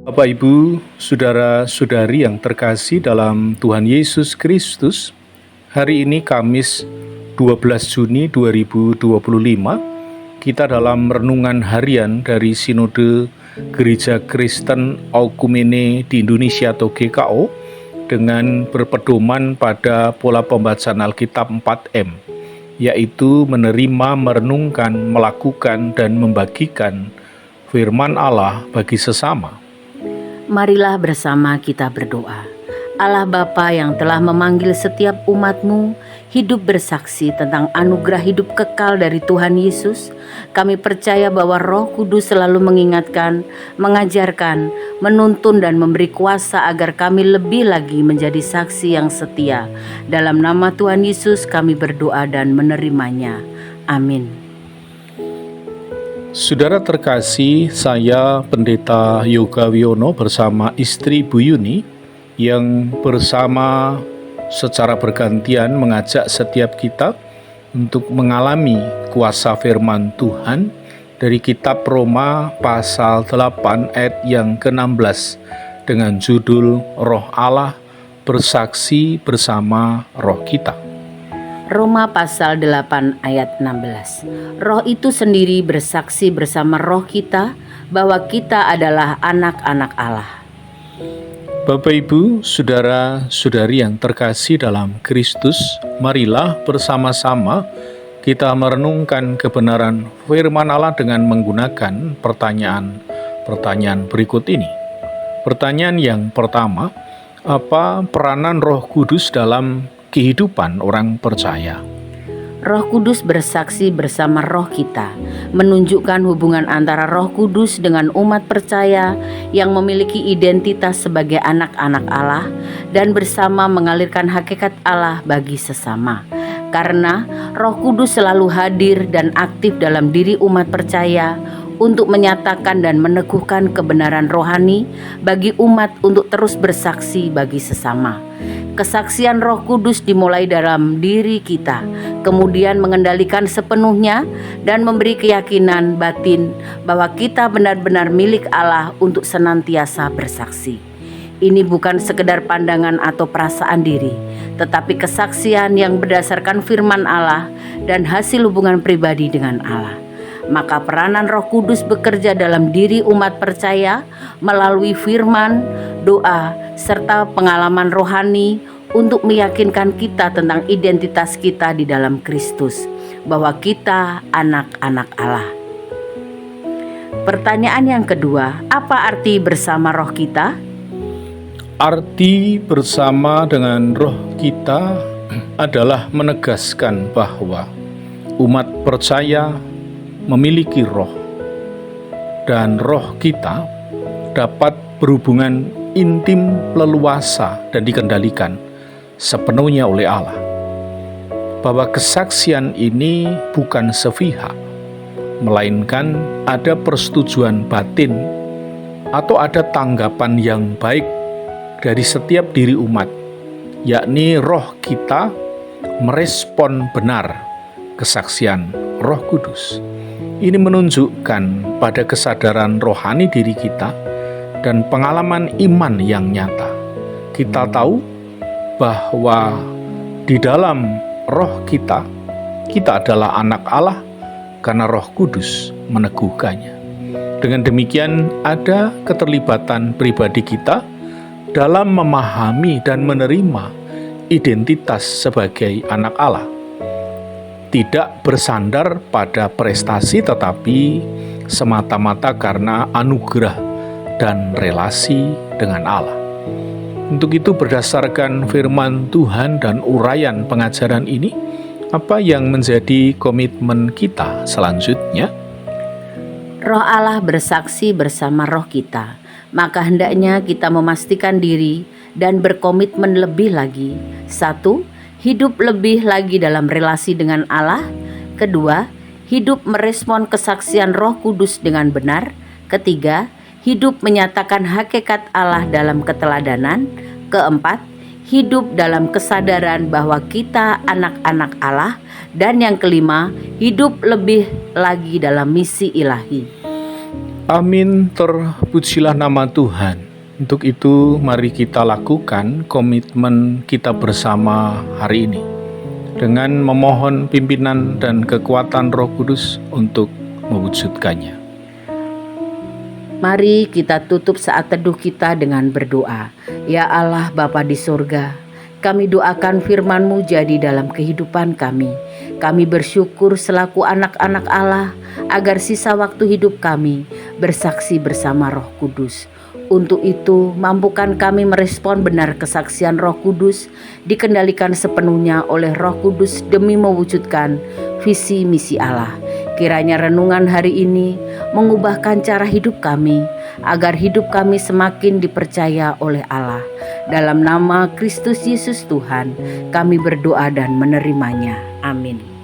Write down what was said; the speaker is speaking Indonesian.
Bapak, Ibu, saudara-saudari yang terkasih dalam Tuhan Yesus Kristus, hari ini Kamis 12 Juni 2025, kita dalam renungan harian dari Sinode Gereja Kristen Oikumene di Indonesia atau GKO dengan berpedoman pada pola pembacaan Alkitab 4M, yaitu menerima, merenungkan, melakukan, dan membagikan firman Allah bagi sesama. Marilah bersama kita berdoa. Allah Bapa yang telah memanggil setiap umat-Mu hidup bersaksi tentang anugerah hidup kekal dari Tuhan Yesus, kami percaya bahwa Roh Kudus selalu mengingatkan, mengajarkan, menuntun dan memberi kuasa agar kami lebih lagi menjadi saksi yang setia. Dalam nama Tuhan Yesus kami berdoa dan menerimanya. Amin. Saudara terkasih, saya Pendeta Yoga Wiono bersama istri Bu Yuni yang bersama secara bergantian mengajak setiap kita untuk mengalami kuasa firman Tuhan dari kitab Roma pasal 8 ayat yang ke-16 dengan judul Roh Allah bersaksi bersama roh kita. Roma pasal 8 ayat 16. Roh itu sendiri bersaksi bersama roh kita bahwa kita adalah anak-anak Allah. Bapak, Ibu, saudara-saudari yang terkasih dalam Kristus, marilah bersama-sama kita merenungkan kebenaran firman Allah dengan menggunakan pertanyaan berikut ini. Pertanyaan yang pertama, apa peranan Roh Kudus dalam kehidupan orang percaya? Roh Kudus bersaksi bersama roh kita, menunjukkan hubungan antara Roh Kudus dengan umat percaya yang memiliki identitas sebagai anak-anak Allah dan bersama mengalirkan hakikat Allah bagi sesama. Karena Roh Kudus selalu hadir dan aktif dalam diri umat percaya untuk menyatakan dan meneguhkan kebenaran rohani bagi umat untuk terus bersaksi bagi sesama. Kesaksian Roh Kudus dimulai dalam diri kita, kemudian mengendalikan sepenuhnya dan memberi keyakinan batin bahwa kita benar-benar milik Allah untuk senantiasa bersaksi. Ini bukan sekedar pandangan atau perasaan diri, tetapi kesaksian yang berdasarkan firman Allah dan hasil hubungan pribadi dengan Allah. Maka peranan Roh Kudus bekerja dalam diri umat percaya melalui firman, doa, serta pengalaman rohani untuk meyakinkan kita tentang identitas kita di dalam Kristus, bahwa kita anak-anak Allah. Pertanyaan yang kedua, apa arti bersama roh kita? Arti bersama dengan roh kita adalah menegaskan bahwa umat percaya memiliki roh, dan roh kita dapat berhubungan intim, leluasa, dan dikendalikan sepenuhnya oleh Allah. Bahwa kesaksian ini bukan sepihak, melainkan ada persetujuan batin atau ada tanggapan yang baik dari setiap diri umat, yakni roh kita merespon benar kesaksian Roh Kudus. Ini menunjukkan pada kesadaran rohani diri kita dan pengalaman iman yang nyata. Kita tahu bahwa di dalam roh kita adalah anak Allah karena Roh Kudus meneguhkannya. Dengan demikian ada keterlibatan pribadi kita dalam memahami dan menerima identitas sebagai anak Allah. Tidak bersandar pada prestasi, tetapi semata-mata karena anugerah dan relasi dengan Allah. Untuk itu, berdasarkan firman Tuhan dan uraian pengajaran ini, apa yang menjadi komitmen kita selanjutnya? Roh Allah bersaksi bersama roh kita, maka hendaknya kita memastikan diri dan berkomitmen lebih lagi. 1. Hidup lebih lagi dalam relasi dengan Allah. 2. Hidup merespon kesaksian Roh Kudus dengan benar. 3. Hidup menyatakan hakikat Allah dalam keteladanan. 4. Hidup dalam kesadaran bahwa kita anak-anak Allah. Dan yang kelima, hidup lebih lagi dalam misi ilahi. Amin, terpujilah nama Tuhan. Untuk itu mari kita lakukan komitmen kita bersama hari ini dengan memohon pimpinan dan kekuatan Roh Kudus untuk mewujudkannya. Mari kita tutup saat teduh kita dengan berdoa. Ya Allah Bapa di surga, kami doakan firman-Mu jadi dalam kehidupan kami. Kami bersyukur selaku anak-anak Allah agar sisa waktu hidup kami bersaksi bersama Roh Kudus. Untuk itu, mampukan kami merespon benar kesaksian Roh Kudus, dikendalikan sepenuhnya oleh Roh Kudus demi mewujudkan visi misi Allah. Kiranya renungan hari ini mengubahkan cara hidup kami, agar hidup kami semakin dipercaya oleh Allah. Dalam nama Kristus Yesus Tuhan, kami berdoa dan menerimanya. Amin.